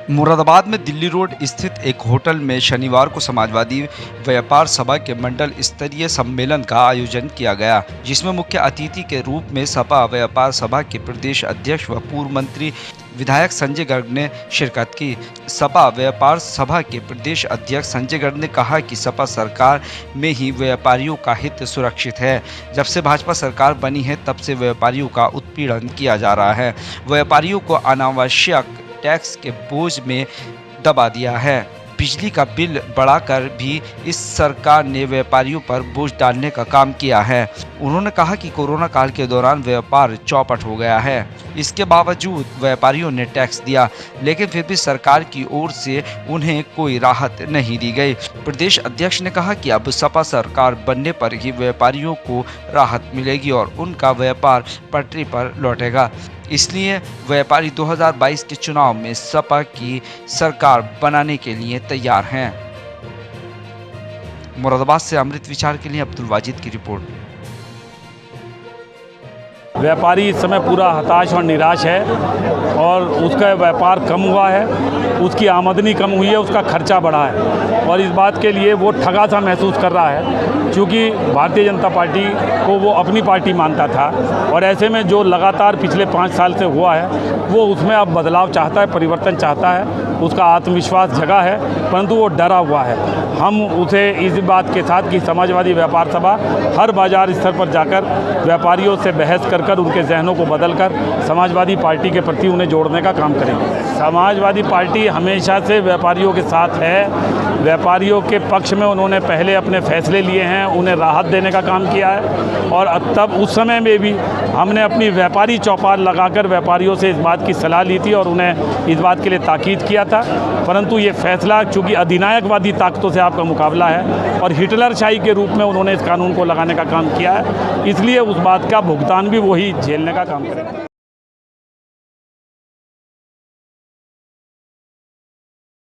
मुरादाबाद में दिल्ली रोड स्थित एक होटल में शनिवार को समाजवादी व्यापार सभा के मंडल स्तरीय सम्मेलन का आयोजन किया गया, जिसमें मुख्य अतिथि के रूप में सपा व्यापार सभा के प्रदेश अध्यक्ष व पूर्व मंत्री विधायक संजय गर्ग ने शिरकत की। सपा व्यापार सभा के प्रदेश अध्यक्ष संजय गर्ग ने कहा कि सपा सरकार में ही व्यापारियों का हित सुरक्षित है। जब से भाजपा सरकार बनी है तब से व्यापारियों का उत्पीड़न किया जा रहा है। व्यापारियों को अनावश्यक टैक्स के बोझ में दबा दिया है। बिजली का बिल बढ़ाकर भी इस सरकार ने व्यापारियों पर बोझ डालने का काम किया है। उन्होंने कहा कि कोरोना काल के दौरान व्यापार चौपट हो गया है। इसके बावजूद व्यापारियों ने टैक्स दिया, लेकिन फिर भी सरकार की ओर से उन्हें कोई राहत नहीं दी गई। प्रदेश अध्यक्ष ने कहा कि अब सपा सरकार बनने पर ही व्यापारियों को राहत मिलेगी और उनका व्यापार पटरी पर लौटेगा। इसलिए व्यापारी 2022 के चुनाव में सपा की सरकार बनाने के लिए तैयार हैं। मुरादाबाद से अमृत विचार के लिए अब्दुल वाजिद की रिपोर्ट। व्यापारी इस समय पूरा हताश और निराश है और उसका व्यापार कम हुआ है, उसकी आमदनी कम हुई है, उसका खर्चा बढ़ा है और इस बात के लिए वो ठगा सा महसूस कर रहा है, क्योंकि भारतीय जनता पार्टी को वो अपनी पार्टी मानता था और ऐसे में जो लगातार पिछले 5 साल से हुआ है वो उसमें अब बदलाव चाहता है, परिवर्तन चाहता है, उसका आत्मविश्वास जगा है, परंतु वो डरा हुआ है। हम उसे इस बात के साथ कि समाजवादी व्यापार सभा हर बाजार स्तर पर जाकर व्यापारियों से बहस कर उनके जहनों को बदलकर समाजवादी पार्टी के प्रति उन्हें जोड़ने का काम करेंगे। समाजवादी पार्टी हमेशा से व्यापारियों के साथ है, व्यापारियों के पक्ष में उन्होंने पहले अपने फैसले लिए हैं, उन्हें राहत देने का काम किया है और तब उस समय में भी हमने अपनी व्यापारी चौपाल लगाकर व्यापारियों से इस बात की सलाह ली थी और उन्हें इस बात के लिए ताकीद किया था। परंतु ये फैसला चूँकि अधिनायकवादी ताकतों से आपका मुकाबला है और हिटलरशाही के रूप में उन्होंने इस कानून को लगाने का काम किया है, इसलिए उस बात का भुगतान भी वही झेलने का काम करेंगे।